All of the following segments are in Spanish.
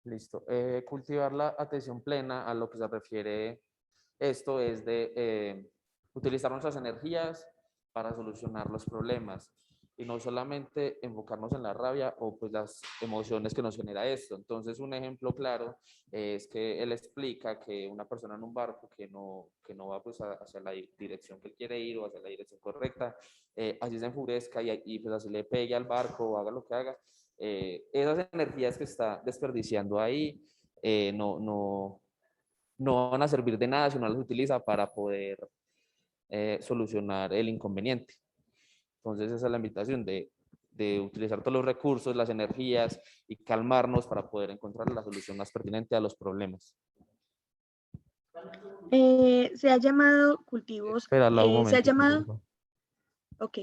Listo. Cultivar la atención plena a lo que se refiere esto es de utilizar nuestras energías para solucionar los problemas y no solamente enfocarnos en la rabia o pues las emociones que nos genera esto. Entonces, un ejemplo claro es que él explica que una persona en un barco que no va pues hacia la dirección que él quiere ir o hacia la dirección correcta, así se enfurezca y pues así le pegue al barco o haga lo que haga, esas energías que está desperdiciando ahí no van a servir de nada si no las utiliza para poder solucionar el inconveniente. Entonces esa es la invitación de utilizar todos los recursos, las energías y calmarnos para poder encontrar la solución más pertinente a los problemas. Se ha llamado cultivos, Espérala un se ha momentico, por llamado, favor. ok.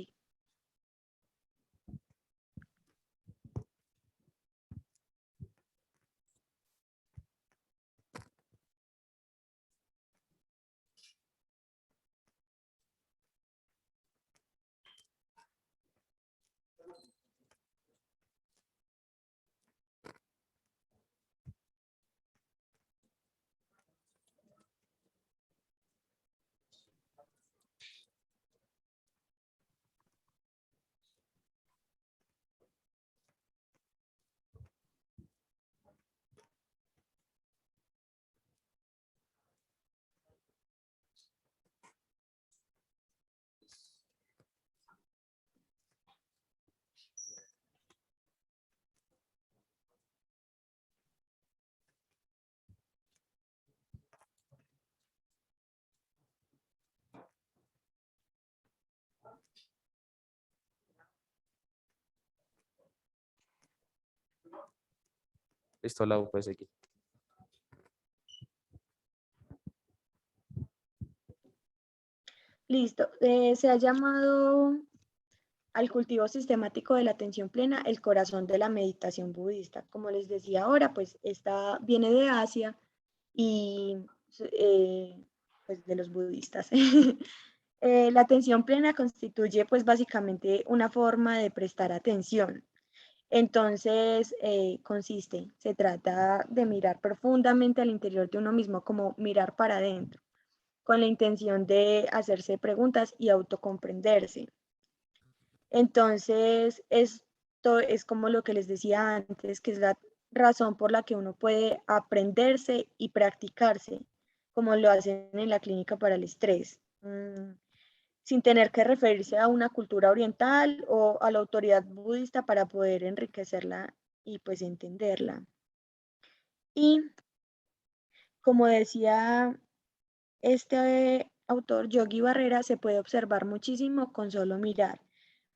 Listo, la puedes seguir. Listo. Se ha llamado al cultivo sistemático de la atención plena el corazón de la meditación budista. Como les decía ahora, pues esta viene de Asia y eh, pues de los budistas. La atención plena constituye pues básicamente una forma de prestar atención. Entonces, se trata de mirar profundamente al interior de uno mismo, como mirar para adentro, con la intención de hacerse preguntas y autocomprenderse. Entonces, esto es como lo que les decía antes, que es la razón por la que uno puede aprenderse y practicarse, como lo hacen en la clínica para el estrés, sin tener que referirse a una cultura oriental o a la autoridad budista para poder enriquecerla y pues entenderla. Y como decía este autor, Yogi Barrera, se puede observar muchísimo con solo mirar,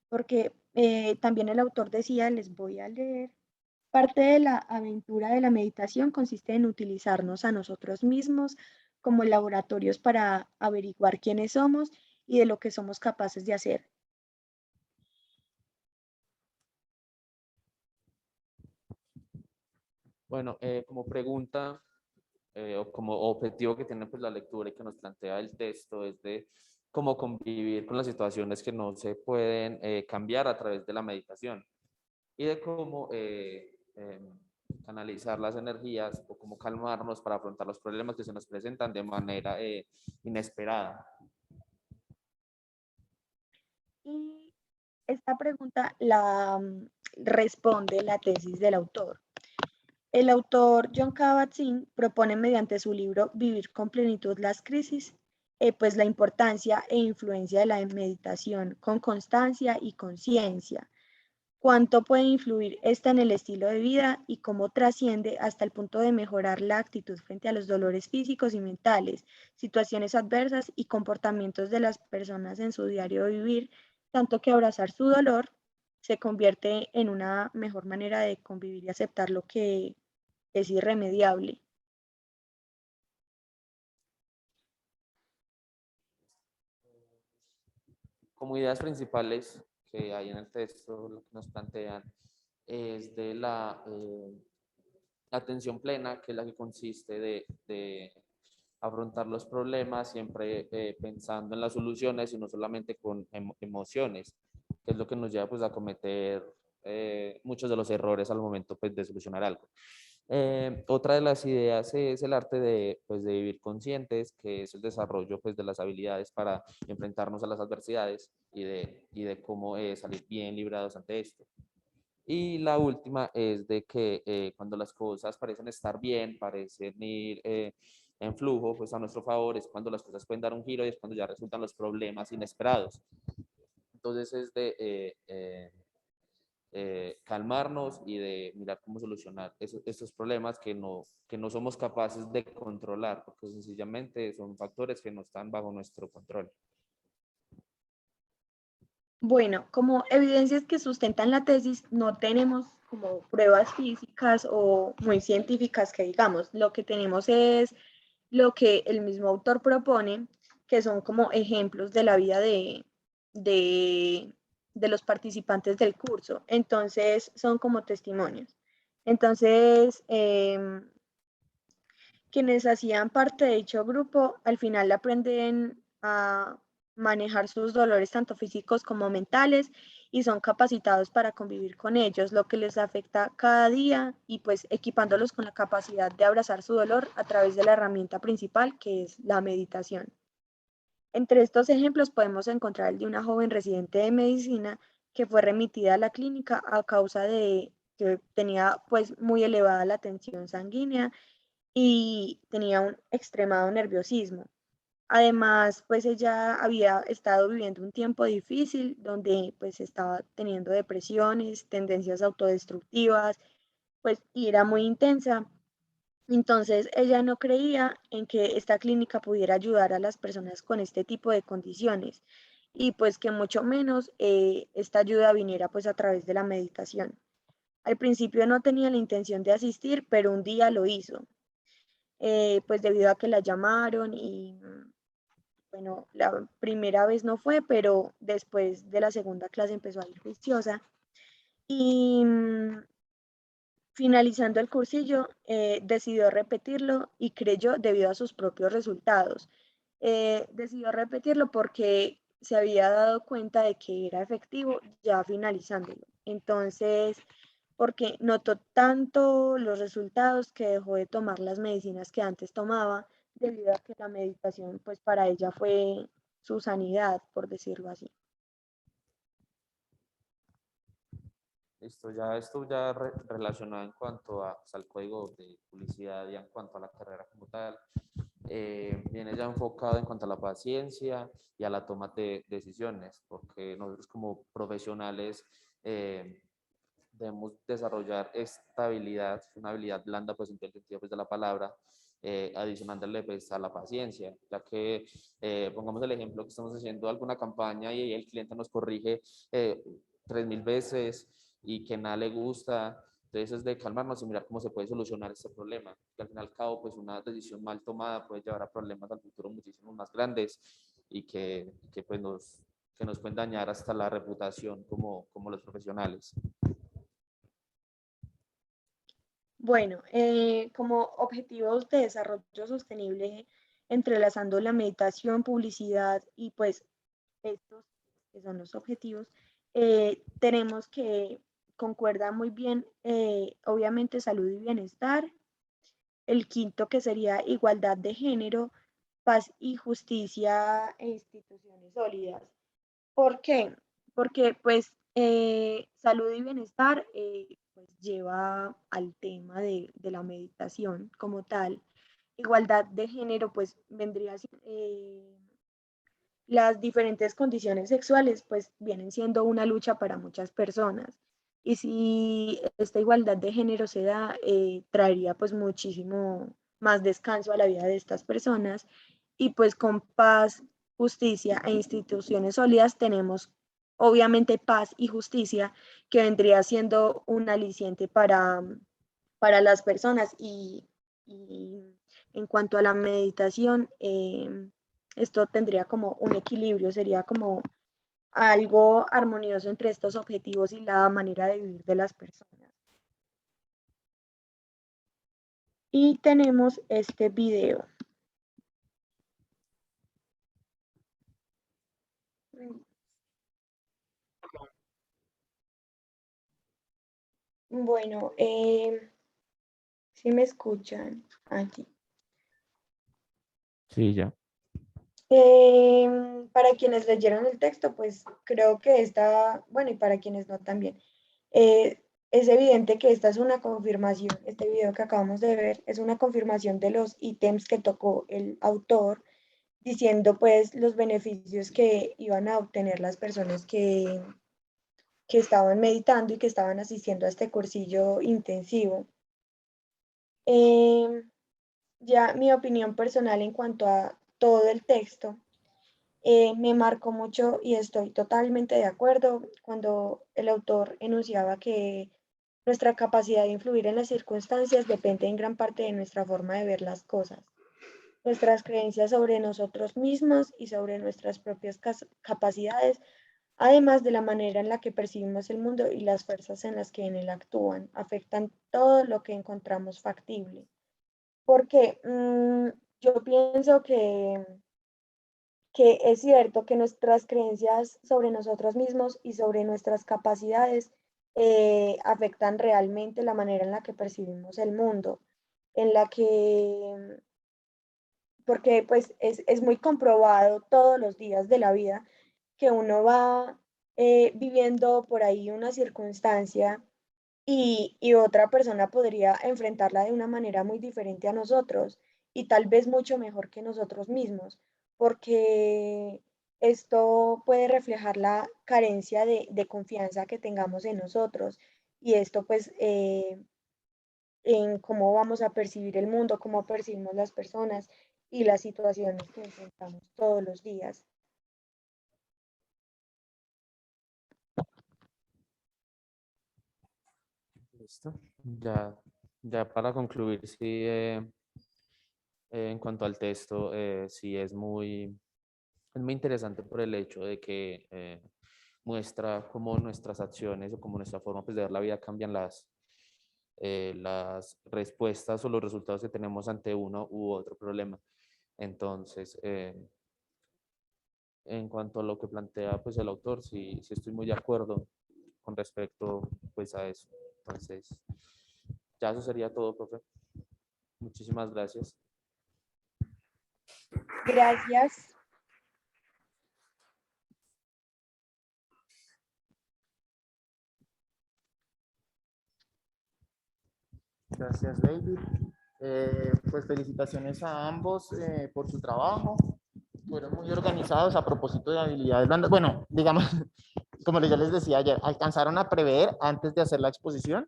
porque también el autor decía, les voy a leer, parte de la aventura de la meditación consiste en utilizarnos a nosotros mismos como laboratorios para averiguar quiénes somos y de lo que somos capaces de hacer. Bueno, como pregunta o como objetivo que tiene pues, la lectura y que nos plantea el texto es de cómo convivir con las situaciones que no se pueden cambiar a través de la meditación y de cómo canalizar las energías o cómo calmarnos para afrontar los problemas que se nos presentan de manera inesperada. Y esta pregunta la responde la tesis del autor. El autor John Kabat-Zinn propone mediante su libro Vivir con plenitud las crisis, pues la importancia e influencia de la meditación con constancia y conciencia, cuánto puede influir esta en el estilo de vida y cómo trasciende hasta el punto de mejorar la actitud frente a los dolores físicos y mentales, situaciones adversas y comportamientos de las personas en su diario vivir, tanto que abrazar su dolor se convierte en una mejor manera de convivir y aceptar lo que es irremediable. Como ideas principales que hay en el texto, lo que nos plantean es de la atención plena, que es la que consiste de afrontar los problemas siempre pensando en las soluciones y no solamente con emociones, que es lo que nos lleva pues, a cometer muchos de los errores al momento pues, de solucionar algo. Otra de las ideas es el arte de, pues, de vivir conscientes, que es el desarrollo, pues, de las habilidades para enfrentarnos a las adversidades y de cómo salir bien librados ante esto. Y la última es de que cuando las cosas parecen estar bien, parecen ir en flujo, pues a nuestro favor, es cuando las cosas pueden dar un giro y es cuando ya resultan los problemas inesperados. Entonces es de calmarnos y de mirar cómo solucionar estos problemas que no somos capaces de controlar, porque sencillamente son factores que no están bajo nuestro control. Bueno, como evidencias que sustentan la tesis, no tenemos como pruebas físicas o muy científicas que digamos. Lo que tenemos es lo que el mismo autor propone, que son como ejemplos de la vida de, de los participantes del curso. Entonces, son como testimonios. Entonces, quienes hacían parte de dicho grupo al final aprenden a manejar sus dolores tanto físicos como mentales y son capacitados para convivir con ellos, lo que les afecta cada día y pues equipándolos con la capacidad de abrazar su dolor a través de la herramienta principal que es la meditación. Entre estos ejemplos podemos encontrar el de una joven residente de medicina que fue remitida a la clínica a causa de que tenía pues muy elevada la tensión sanguínea y tenía un extremado nerviosismo. Además, pues ella había estado viviendo un tiempo difícil donde pues estaba teniendo depresiones, tendencias autodestructivas, pues y era muy intensa. Entonces ella no creía en que esta clínica pudiera ayudar a las personas con este tipo de condiciones y pues que mucho menos esta ayuda viniera pues a través de la meditación. Al principio no tenía la intención de asistir, pero un día lo hizo pues debido a que la llamaron y bueno, la primera vez no fue, pero después de la segunda clase empezó a ir juiciosa y finalizando el cursillo decidió repetirlo y creyó debido a sus propios resultados. Decidió repetirlo porque se había dado cuenta de que era efectivo ya finalizándolo. Entonces, porque notó tanto los resultados que dejó de tomar las medicinas que antes tomaba, debido a que la meditación, pues para ella fue su sanidad, por decirlo así. Esto ya relacionado en cuanto a, pues, al código de publicidad y en cuanto a la carrera como tal, viene ya enfocado en cuanto a la paciencia y a la toma de decisiones, porque nosotros como profesionales debemos desarrollar estabilidad, una habilidad blanda, pues en el sentido pues, de la palabra, adicionándole pues a la paciencia, ya que pongamos el ejemplo que estamos haciendo alguna campaña y el cliente nos corrige 3000 veces y que nada le gusta, entonces es de calmarnos y mirar cómo se puede solucionar este problema, que al fin y al cabo pues una decisión mal tomada puede llevar a problemas al futuro muchísimo más grandes y que pues que nos pueden dañar hasta la reputación como los profesionales. Bueno, como objetivos de desarrollo sostenible, entrelazando la meditación, publicidad y pues estos que son los objetivos, tenemos que concuerda muy bien, obviamente, salud y bienestar. El quinto que sería igualdad de género, paz y justicia e instituciones sólidas. ¿Por qué? Porque pues salud y bienestar pues, lleva al tema de la meditación como tal. Igualdad de género pues vendría las diferentes condiciones sexuales pues vienen siendo una lucha para muchas personas. Y si esta igualdad de género se da, traería pues muchísimo más descanso a la vida de estas personas. Y pues con paz, justicia e instituciones sólidas tenemos obviamente paz y justicia que vendría siendo un aliciente para las personas. Y en cuanto a la meditación, esto tendría como un equilibrio, sería como algo armonioso entre estos objetivos y la manera de vivir de las personas. Y tenemos este video. Bueno, ¿Sí me escuchan? Aquí. Sí, ya. Para quienes leyeron el texto, pues creo que está, bueno, y para quienes no también, es evidente que esta es una confirmación, este video que acabamos de ver es una confirmación de los ítems que tocó el autor, diciendo pues los beneficios que iban a obtener las personas que estaban meditando y que estaban asistiendo a este cursillo intensivo. Em, ya mi opinión personal en cuanto a todo el texto me marcó mucho y estoy totalmente de acuerdo cuando el autor enunciaba que nuestra capacidad de influir en las circunstancias depende en gran parte de nuestra forma de ver las cosas, nuestras creencias sobre nosotros mismos y sobre nuestras propias capacidades, además de la manera en la que percibimos el mundo y las fuerzas en las que en él actúan, afectan todo lo que encontramos factible. Porque yo pienso que es cierto que nuestras creencias sobre nosotros mismos y sobre nuestras capacidades afectan realmente la manera en la que percibimos el mundo, en la que, porque pues es muy comprobado todos los días de la vida que uno va viviendo por ahí una circunstancia y otra persona podría enfrentarla de una manera muy diferente a nosotros y tal vez mucho mejor que nosotros mismos, porque esto puede reflejar la carencia de confianza que tengamos en nosotros y esto pues en cómo vamos a percibir el mundo, cómo percibimos las personas y las situaciones que enfrentamos todos los días. Listo. Ya para concluir, sí, en cuanto al texto, sí es muy interesante por el hecho de que muestra cómo nuestras acciones o cómo nuestra forma pues, de ver la vida cambian las respuestas o los resultados que tenemos ante uno u otro problema. Entonces, en cuanto a lo que plantea pues, el autor, sí, sí estoy muy de acuerdo con respecto pues, a eso. Entonces, ya eso sería todo, profe. Muchísimas gracias. Gracias. Gracias, David. Pues felicitaciones a ambos por su trabajo. Fueron muy organizados a propósito de habilidades blandas. Bueno, digamos, como ya les decía ayer, alcanzaron a prever antes de hacer la exposición.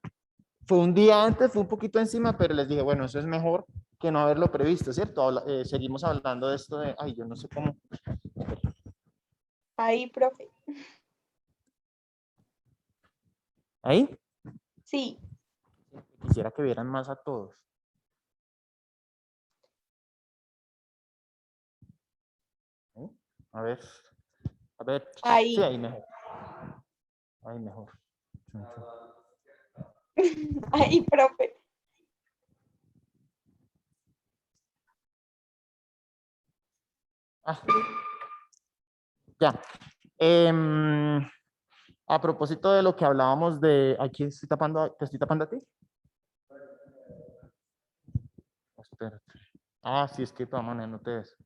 Fue un día antes, fue un poquito encima, pero les dije, bueno, eso es mejor que no haberlo previsto, ¿cierto? Seguimos hablando de esto de, ay, yo no sé cómo. Ahí, profe. ¿Ahí? Sí. Quisiera que vieran más a todos. ¿Sí? A ver, a ver. Sí, Ahí. ahí mejor. Ahí mejor. Ahí, profe. Ah, ya. A propósito de lo que hablábamos de, aquí estoy tapando, ¿te estoy tapando a ti? Espérate. Ah, sí, es que de todas maneras no te ves.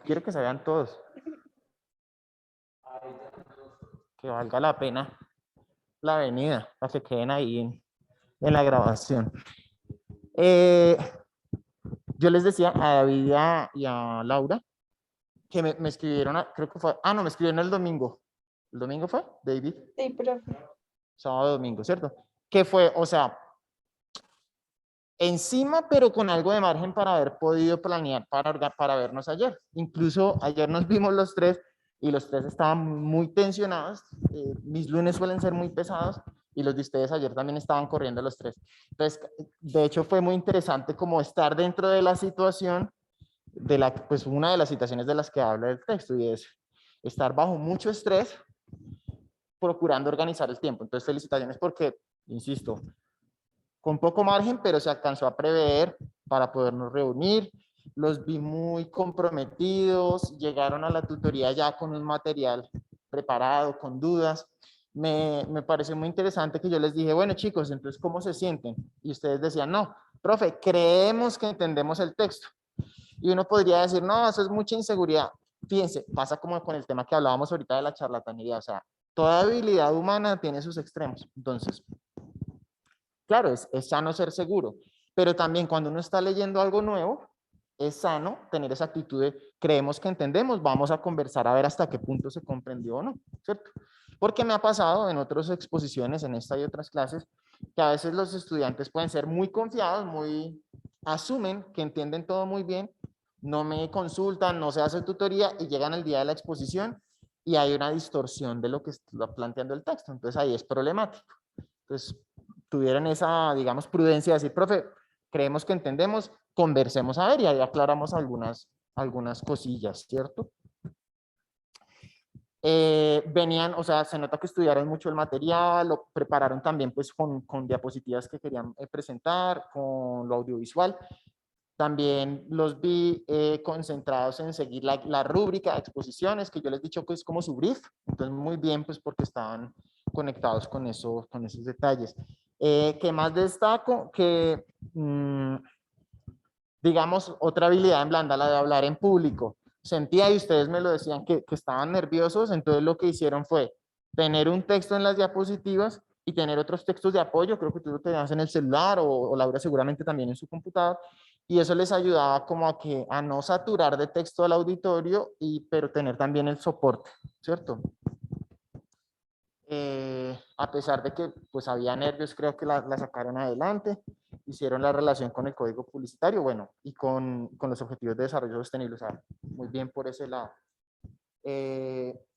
Quiero que se vean todos. Que valga la pena la venida, para que queden ahí en la grabación. Yo les decía a David y a Laura que me escribieron, creo que fue, no, me escribieron el domingo. ¿El domingo fue, David? Sí, profe. Sábado, domingo, ¿cierto? Que fue, o sea, encima, pero con algo de margen para haber podido planear para vernos ayer. Incluso ayer nos vimos los tres y los tres estaban muy tensionados. Mis lunes suelen ser muy pesados y los de ustedes ayer también estaban corriendo los tres. Entonces, de hecho, fue muy interesante como estar dentro de la situación de la, pues una de las situaciones de las que habla el texto y es estar bajo mucho estrés procurando organizar el tiempo. Entonces, felicitaciones porque, insisto, con poco margen, pero se alcanzó a prever para podernos reunir. Los vi muy comprometidos, llegaron a la tutoría ya con un material preparado, con dudas. Me pareció muy interesante que yo les dije, bueno chicos, entonces, ¿cómo se sienten? Y ustedes decían, no, profe, creemos que entendemos el texto. Y uno podría decir, no, eso es mucha inseguridad. Fíjense, pasa como con el tema que hablábamos ahorita de la charlatanería, o sea, toda habilidad humana tiene sus extremos. Entonces, claro, es sano ser seguro, pero también cuando uno está leyendo algo nuevo, es sano tener esa actitud de creemos que entendemos, vamos a conversar a ver hasta qué punto se comprendió o no, ¿cierto? Porque me ha pasado en otras exposiciones, en esta y otras clases, que a veces los estudiantes pueden ser muy confiados, asumen que entienden todo muy bien, no me consultan, no se hace tutoría y llegan el día de la exposición y hay una distorsión de lo que está planteando el texto. Entonces ahí es problemático. Entonces tuvieron esa, digamos, prudencia de decir, profe, creemos que entendemos, conversemos a ver y ahí aclaramos algunas cosillas, ¿cierto? Venían, o sea, se nota que estudiaron mucho el material, lo prepararon también pues con diapositivas que querían presentar, con lo audiovisual. También los vi concentrados en seguir la rúbrica de exposiciones, que yo les he dicho que es como su brief. Entonces, muy bien, pues porque estaban conectados con esos detalles. ¿Qué más destaco? Que, digamos, otra habilidad en blanda, la de hablar en público. Sentía, y ustedes me lo decían, que estaban nerviosos, entonces lo que hicieron fue tener un texto en las diapositivas y tener otros textos de apoyo, creo que tú lo tenías en el celular o Laura seguramente también en su computador, y eso les ayudaba como a no saturar de texto al auditorio, pero tener también el soporte, ¿cierto? A pesar de que pues había nervios, creo que la sacaron adelante, hicieron la relación con el código publicitario, bueno, y con los objetivos de desarrollo sostenible, o sea, muy bien por ese lado.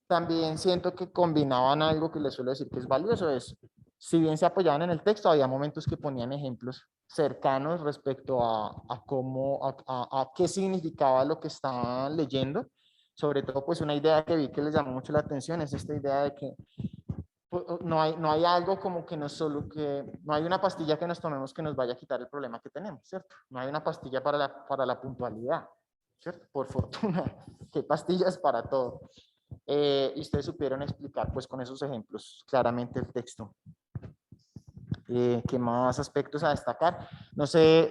También siento que combinaban algo que les suelo decir que es valioso, es, si bien se apoyaban en el texto, había momentos que ponían ejemplos cercanos respecto a cómo, a qué significaba lo que estaban leyendo. Sobre todo, pues una idea que vi que les llamó mucho la atención es esta idea de que no hay algo como que no solo que, no hay una pastilla que nos tomemos que nos vaya a quitar el problema que tenemos, ¿cierto? No hay una pastilla para la puntualidad, ¿cierto? Por fortuna, que hay pastillas para todo. Y ustedes supieron explicar pues con esos ejemplos claramente el texto. ¿Qué más aspectos a destacar? No sé,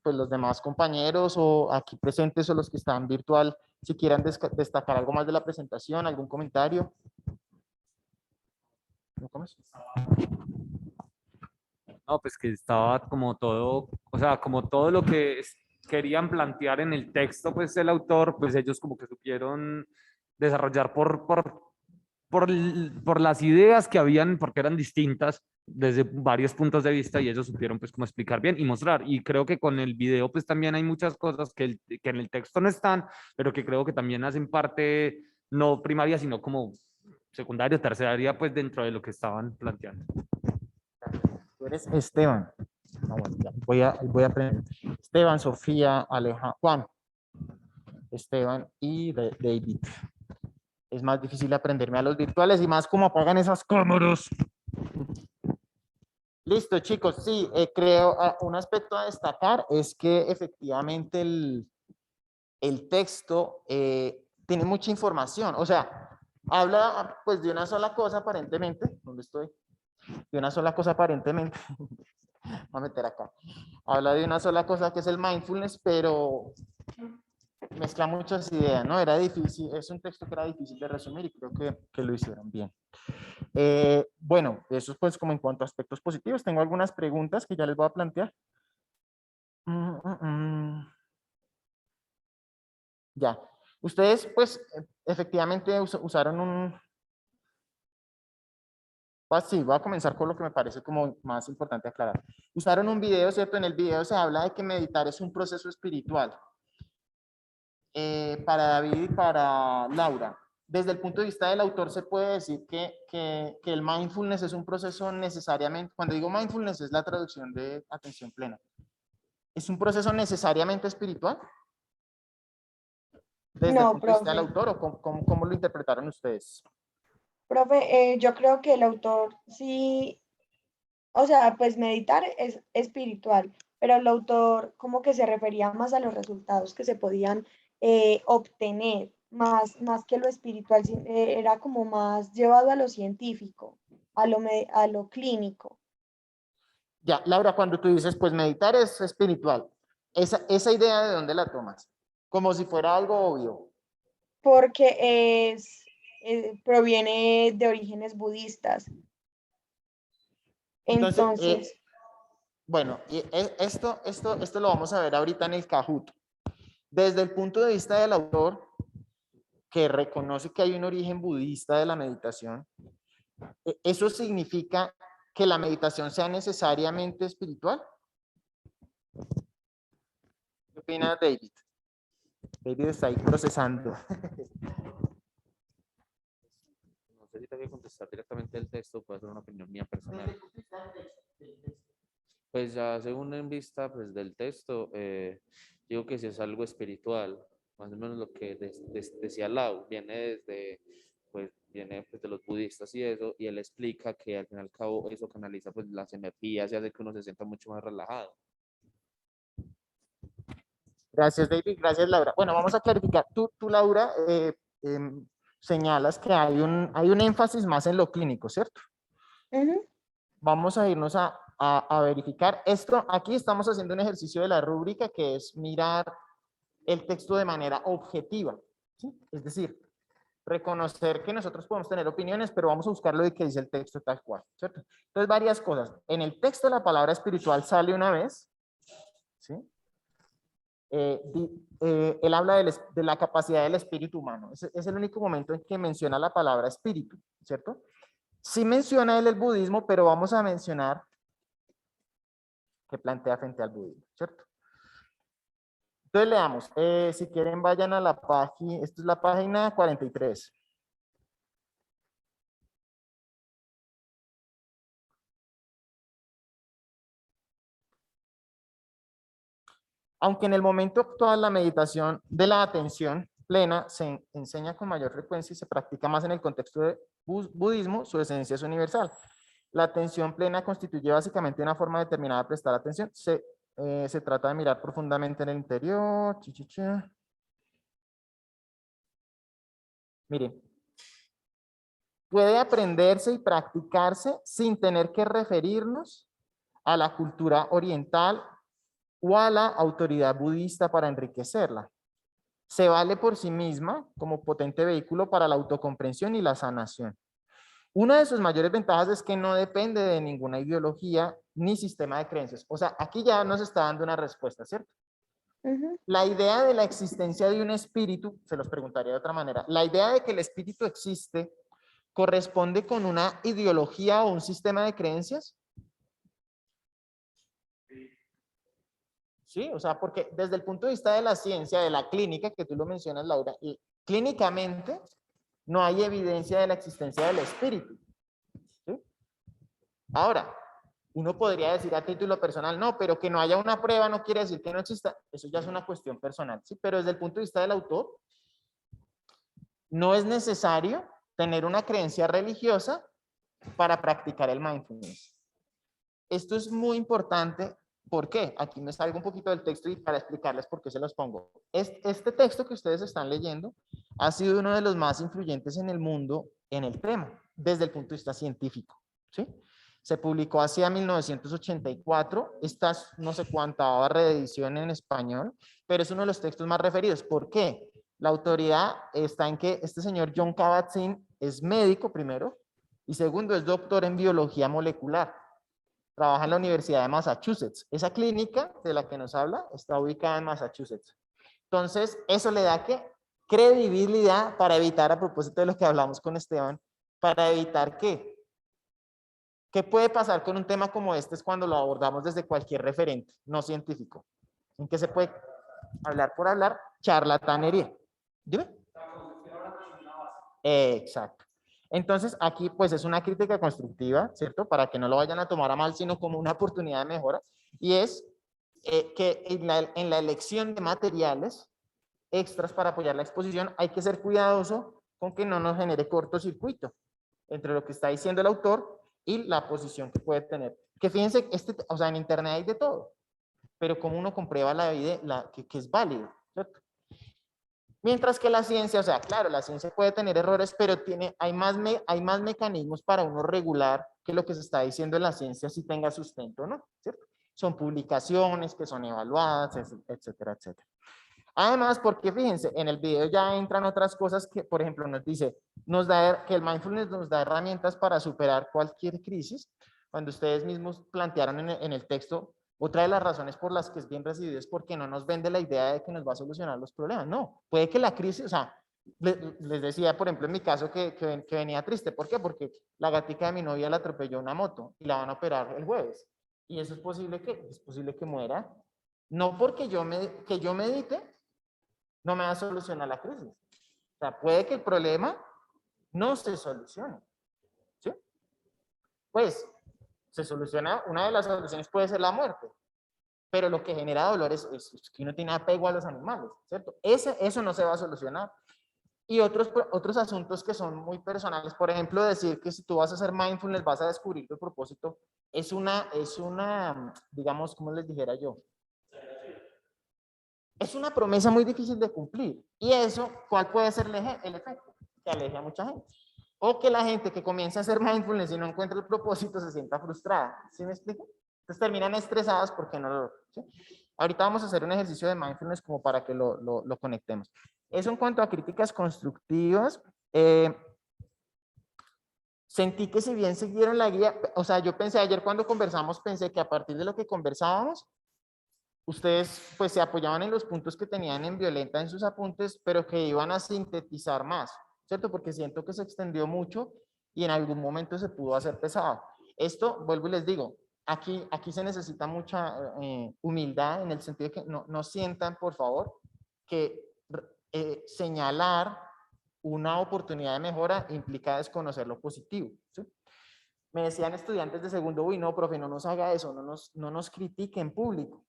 pues los demás compañeros o aquí presentes o los que están virtual, si quieran destacar algo más de la presentación, algún comentario. ¿No comes? No, pues que estaba como todo, o sea, como todo lo que querían plantear en el texto, pues el autor, pues ellos como que supieron desarrollar por las ideas que habían, porque eran distintas desde varios puntos de vista y ellos supieron pues cómo explicar bien y mostrar. Y creo que con el video pues también hay muchas cosas que en el texto no están, pero que creo que también hacen parte no primaria, sino como secundaria, terciaria, pues dentro de lo que estaban planteando. Tú eres Esteban. No, bueno, ya, voy a aprender. Esteban, Sofía, Aleja, Juan. Esteban y David. Es más difícil aprenderme a los virtuales y más como apagan esas cámaras. Listo, chicos. Sí, creo un aspecto a destacar es que efectivamente el texto tiene mucha información. O sea, habla pues de una sola cosa aparentemente. ¿Dónde estoy? De una sola cosa aparentemente. Voy a meter acá. Habla de una sola cosa que es el mindfulness, pero mezcla muchas ideas, ¿no? Era difícil, es un texto que era difícil de resumir y creo que lo hicieron bien. Bueno, eso es pues como en cuanto a aspectos positivos. Tengo algunas preguntas que ya les voy a plantear. Ya. Ustedes pues efectivamente usaron sí, voy a comenzar con lo que me parece como más importante aclarar. Usaron un video, ¿cierto? En el video se habla de que meditar es un proceso espiritual. Para David y para Laura. Desde el punto de vista del autor se puede decir que el mindfulness es un proceso necesariamente, cuando digo mindfulness es la traducción de atención plena. ¿Es un proceso necesariamente espiritual? ¿Desde el No, punto de vista del profe. autor o cómo lo interpretaron ustedes? Profe, yo creo que el autor sí, o sea, pues meditar es espiritual, pero el autor como que se refería más a los resultados que se podían obtener, más que lo espiritual, era como más llevado a lo científico, a lo clínico. Ya, Laura, cuando tú dices, pues meditar es espiritual, esa idea ¿de dónde la tomas? Como si fuera algo obvio. Porque proviene de orígenes budistas. Entonces, Entonces, bueno, y esto lo vamos a ver ahorita en el Kahoot. Desde el punto de vista del autor, que reconoce que hay un origen budista de la meditación, ¿eso significa que la meditación sea necesariamente espiritual? ¿Qué opina David? David está ahí procesando. No sé si tengo que contestar directamente el texto, puede ser una opinión mía personal. Pues ya según en vista pues, del texto, digo que si es algo espiritual, más o menos lo que decía Lau, viene pues, de los budistas y eso, y él explica que al fin y al cabo eso canaliza pues, las energías y hace que uno se sienta mucho más relajado. Gracias, David. Gracias, Laura. Bueno, vamos a clarificar. Tú Laura, señalas que hay un énfasis más en lo clínico, ¿cierto? Vamos a irnos a verificar esto. Aquí estamos haciendo un ejercicio de la rúbrica que es mirar el texto de manera objetiva, ¿sí? Es decir, reconocer que nosotros podemos tener opiniones, pero vamos a buscar lo de que dice el texto tal cual, ¿cierto? Entonces, varias cosas. En el texto la palabra espiritual sale una vez, ¿sí? Él habla de la capacidad del espíritu humano. Es el único momento en que menciona la palabra espíritu, ¿cierto? Sí menciona él el budismo, pero vamos a mencionar que plantea frente al budismo, ¿cierto? Entonces leamos, si quieren vayan a la página, esta es la página 43. Aunque en el momento actual la meditación de la atención plena se enseña con mayor frecuencia y se practica más en el contexto de budismo, su esencia es universal. La atención plena constituye básicamente una forma determinada de prestar atención. Se trata de mirar profundamente en el interior. Miren, puede aprenderse y practicarse sin tener que referirnos a la cultura oriental o a la autoridad budista para enriquecerla. Se vale por sí misma como potente vehículo para la autocomprensión y la sanación. Una de sus mayores ventajas es que no depende de ninguna ideología ni sistema de creencias. O sea, aquí ya nos está dando una respuesta, ¿cierto? La idea de la existencia de un espíritu, se los preguntaría de otra manera, la idea de que el espíritu existe corresponde con una ideología o un sistema de creencias. Sí, o sea, porque desde el punto de vista de la ciencia, de la clínica, que tú lo mencionas, Laura, y clínicamente no hay evidencia de la existencia del espíritu. ¿Sí? Ahora, uno podría decir a título personal, no, pero que no haya una prueba no quiere decir que no exista. Eso ya es una cuestión personal, ¿sí? Pero desde el punto de vista del autor, no es necesario tener una creencia religiosa para practicar el mindfulness. Esto es muy importante. ¿Por qué? Aquí me salgo un poquito del texto y para explicarles por qué se los pongo. Este texto que ustedes están leyendo ha sido uno de los más influyentes en el mundo en el tema, desde el punto de vista científico, ¿sí? Se publicó hacia 1984, esta no sé cuánta reedición en español, pero es uno de los textos más referidos. ¿Por qué? La autoridad está en que este señor John Kabat-Zinn es médico primero y segundo es doctor en biología molecular. Trabaja en la Universidad de Massachusetts. Esa clínica de la que nos habla está ubicada en Massachusetts. Entonces, eso le da ¿qué? Credibilidad para evitar, a propósito de lo que hablamos con Esteban, para evitar ¿qué? ¿Qué puede pasar con un tema como este es cuando lo abordamos desde cualquier referente no científico? ¿En qué se puede hablar por hablar? Charlatanería. Dime. Exacto. Entonces, aquí pues es una crítica constructiva, ¿cierto? Para que no lo vayan a tomar a mal, sino como una oportunidad de mejora. Y es que en la elección de materiales extras para apoyar la exposición hay que ser cuidadoso con que no nos genere cortocircuito entre lo que está diciendo el autor y la posición que puede tener. Que fíjense, o sea, en internet hay de todo, pero como uno comprueba que es válido, ¿cierto? Mientras que la ciencia, o sea, claro, la ciencia puede tener errores, pero hay más mecanismos para uno regular que lo que se está diciendo en la ciencia si tenga sustento, ¿no? ¿Cierto? Son publicaciones que son evaluadas, etcétera, etcétera. Además, porque fíjense, en el video ya entran otras cosas que, por ejemplo, nos dice, que el mindfulness nos da herramientas para superar cualquier crisis. Cuando ustedes mismos plantearon en el texto, otra de las razones por las que es bien recibido es porque no nos vende la idea de que nos va a solucionar los problemas. No, puede que la crisis, o sea, les decía, por ejemplo, en mi caso que venía triste. ¿Por qué? Porque la gatica de mi novia la atropelló una moto y la van a operar el jueves. Y eso es posible que muera. No porque que yo medite, no me va a solucionar la crisis. O sea, puede que el problema no se solucione. ¿Sí? Pues se soluciona, una de las soluciones puede ser la muerte, pero lo que genera dolor es que uno tiene apego a los animales, ¿cierto? Eso no se va a solucionar. Y otros asuntos que son muy personales, por ejemplo, decir que si tú vas a hacer mindfulness vas a descubrir tu propósito, es una, digamos, ¿cómo les dijera yo? Es una promesa muy difícil de cumplir. Y eso, ¿cuál puede ser el efecto? Que aleje a mucha gente. O que la gente que comienza a hacer mindfulness y no encuentra el propósito se sienta frustrada. ¿Sí me explico? Entonces terminan estresadas porque no lo... ¿sí? Ahorita vamos a hacer un ejercicio de mindfulness como para que lo conectemos. Eso en cuanto a críticas constructivas. Sentí que si bien siguieron la guía, o sea, yo pensé ayer cuando conversamos, pensé que a partir de lo que conversábamos, ustedes pues se apoyaban en los puntos que tenían en Violeta en sus apuntes, pero que iban a sintetizar más, ¿cierto? Porque siento que se extendió mucho y en algún momento se pudo hacer pesado. Esto, vuelvo y les digo, aquí se necesita mucha humildad en el sentido de que no sientan, por favor, que señalar una oportunidad de mejora implica desconocer lo positivo, ¿sí? Me decían estudiantes de segundo, uy, no, profe, no nos haga eso, no nos critique en público.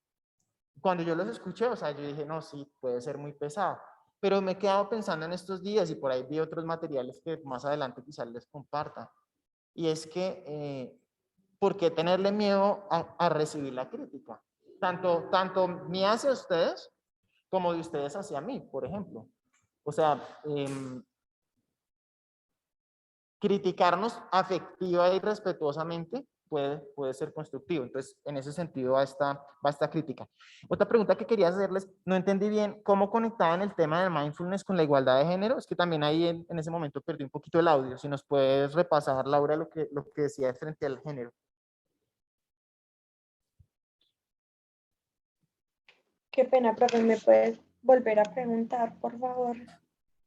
Cuando yo los escuché, o sea, yo dije, no, sí, puede ser muy pesado, pero me he quedado pensando en estos días y por ahí vi otros materiales que más adelante quizás les comparta. Y es que, ¿por qué tenerle miedo a recibir la crítica? Tanto mía hacia ustedes como de ustedes hacia mí, por ejemplo. O sea, criticarnos afectiva y respetuosamente puede ser constructivo. Entonces, en ese sentido va esta crítica. Otra pregunta que quería hacerles, no entendí bien cómo conectaban el tema del mindfulness con la igualdad de género. Es que también ahí en ese momento perdí un poquito el audio. Si nos puedes repasar, Laura, lo que decía frente al género. Qué pena, profe, ¿me puedes volver a preguntar, por favor?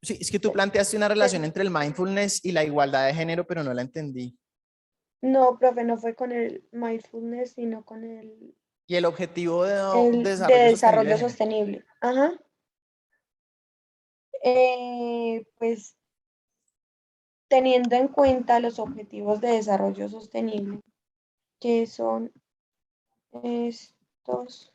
Sí, es que tú planteaste una relación entre el mindfulness y la igualdad de género, pero no la entendí. No, profe, no fue con el mindfulness, sino con Y el objetivo de el de desarrollo sostenible de desarrollo género. sostenible. Ajá. Pues teniendo en cuenta los objetivos de desarrollo sostenible, que son estos.